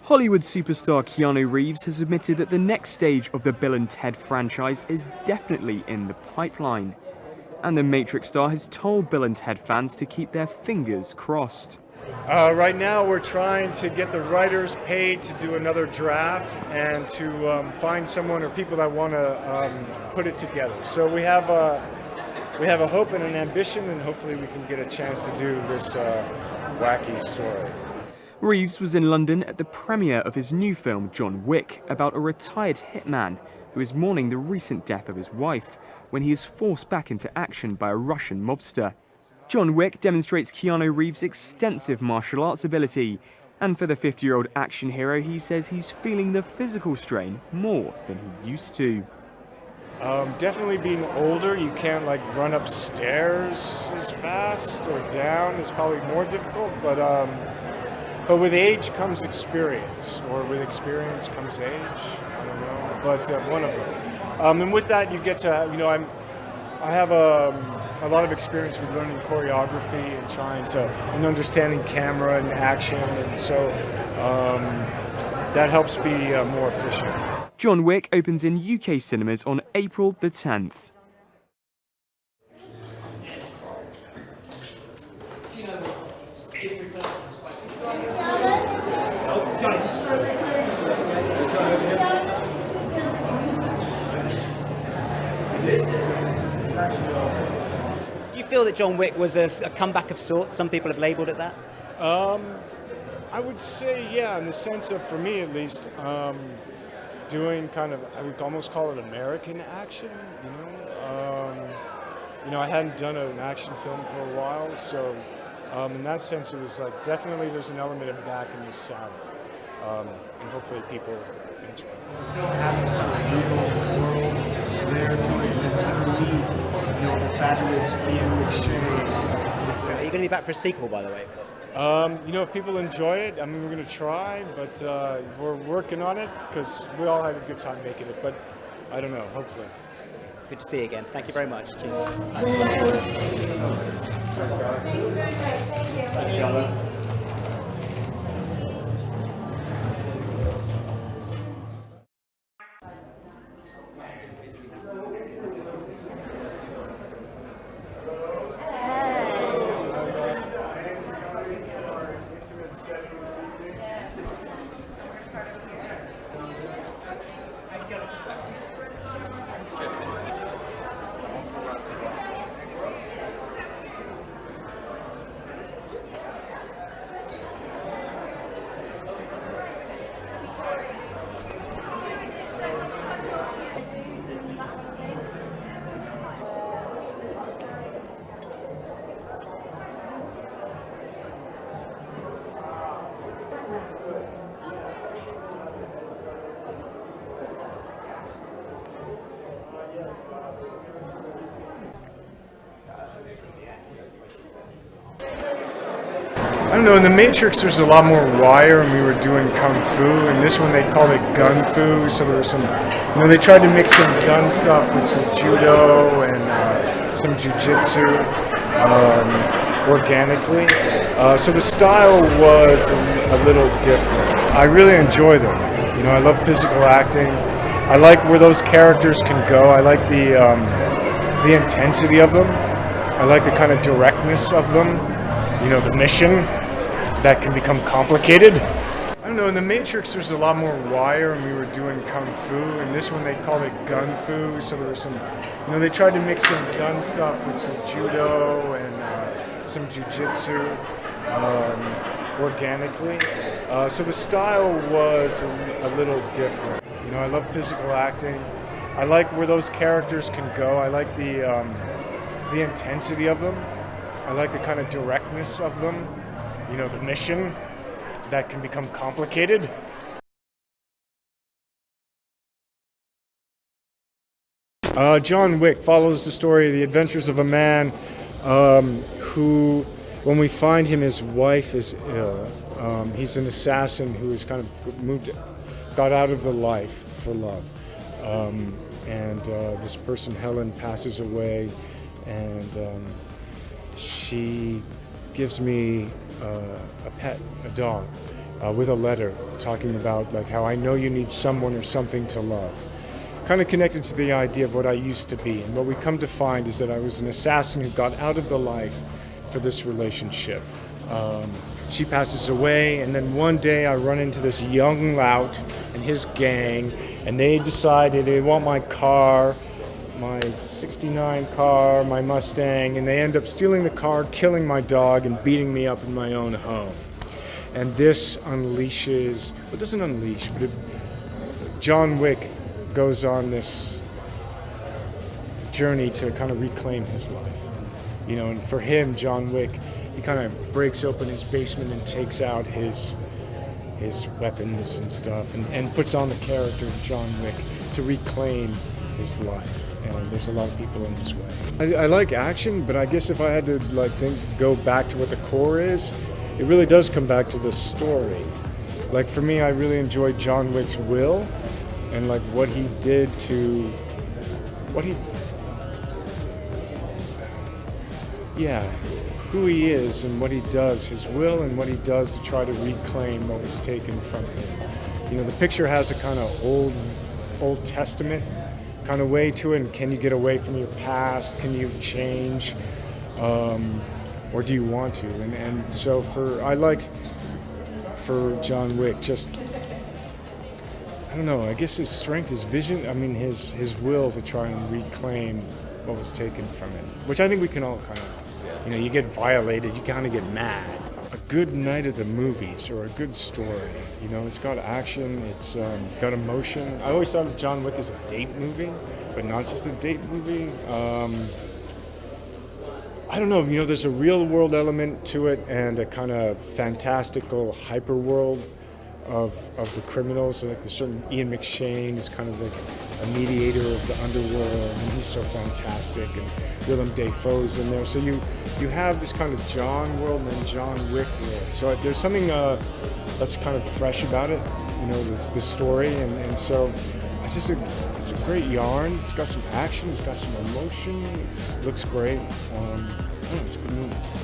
Hollywood superstar Keanu Reeves has admitted that the next stage of the Bill & Ted franchise is definitely in the pipeline. And the Matrix star has told Bill & Ted fans to keep their fingers crossed. Right now we're trying to get the writers paid to do another draft and to find someone or people that want to put it together. So we have a hope and an ambition, and hopefully we can get a chance to do this wacky story. Reeves was in London at the premiere of his new film John Wick, about a retired hitman who is mourning the recent death of his wife when he is forced back into action by a Russian mobster. John Wick demonstrates Keanu Reeves' extensive martial arts ability, and for the 50-year-old action hero, he says he's feeling the physical strain more than he used to. Definitely being older, you can't run upstairs as fast, or down is probably more difficult, but with age comes experience, or with experience comes age, I don't know, but one of them. And with that you get to, I have a lot of experience with learning choreography and understanding camera and action, and so that helps be more efficient. John Wick opens in UK cinemas on April the 10th. Do you feel that John Wick was a comeback of sorts? Some people have labelled it that. I would say, yeah, in the sense of, for me at least, doing kind of, I would almost call it American action, I hadn't done an action film for a while, so in that sense it was definitely there's an element of back in the South, and hopefully people enjoy it. The film has this kind of real world there to it, and underneath, the fabulous Ian McShane. Are you going to be back for a sequel, by the way? If people enjoy it, we're going to try, but we're working on it because we all had a good time making it, but I don't know, hopefully. Good to see you again. Thank you very much. Cheers. Thank you. I don't know, in the Matrix there's a lot more wire, and we were doing kung fu, and this one they called it gun fu, so there was some, they tried to mix some gun stuff with some judo and some jiu-jitsu organically, so the style was a little different. I really enjoy them, I love physical acting, I like where those characters can go, I like the intensity of them, I like the kind of directness of them, the mission that can become complicated. I don't know, in the Matrix there's a lot more wire, and we were doing kung fu, and this one they called it gun fu, so there was some, they tried to mix some gun stuff with some judo and some jiu-jitsu organically, so the style was a little different. I love physical acting, I like where those characters can go, I like the intensity of them, I like the kind of directness of them, the mission that can become complicated. John Wick follows the story of the adventures of a man who, when we find him, his wife is ill. He's an assassin who has kind of got out of the life for love. And this person, Helen, passes away, and she gives me a pet, a dog, with a letter talking about like how I know you need someone or something to love. Kind of connected to the idea of what I used to be. And what we come to find is that I was an assassin who got out of the life for this relationship. She passes away, and then one day I run into this young lout and his gang, and they decided they want my car, my 69 car, my Mustang, and they end up stealing the car, killing my dog, and beating me up in my own home. And this unleashes, well, it doesn't unleash, but John Wick goes on this journey to kind of reclaim his life. You know, and for him, John Wick, he kind of breaks open his basement and takes out his weapons and stuff and puts on the character of John Wick to reclaim his life. And there's a lot of people in this way. I like action, but I guess if I had to go back to what the core is, it really does come back to the story. Like for me, I really enjoyed John Wick's will and like what he did to who he is and what he does, his will and what he does to try to reclaim what was taken from him. You know, the picture has a kind of Old Testament kind of way to it, and can you get away from your past? Can you change? Or do you want to? And so I liked for John Wick, just, I don't know, I guess his strength, his vision, I mean his will to try and reclaim what was taken from him, which I think we can all kind of, you know, you get violated, you kind of get mad. A good night at the movies or a good story, you know, it's got action, it's got emotion. I always thought of John Wick as a date movie, but not just a date movie. I don't know, you know, there's a real world element to it and a kind of fantastical hyper world of the criminals. Like a certain Ian McShane is kind of like a mediator of the underworld, and he's so fantastic, and Willem Dafoe's in there. So you have this kind of John world and then John Wick world. So there's something that's kind of fresh about it, you know, this story, and so it's a great yarn. It's got some action, it's got some emotion, it looks great. It's a good movie.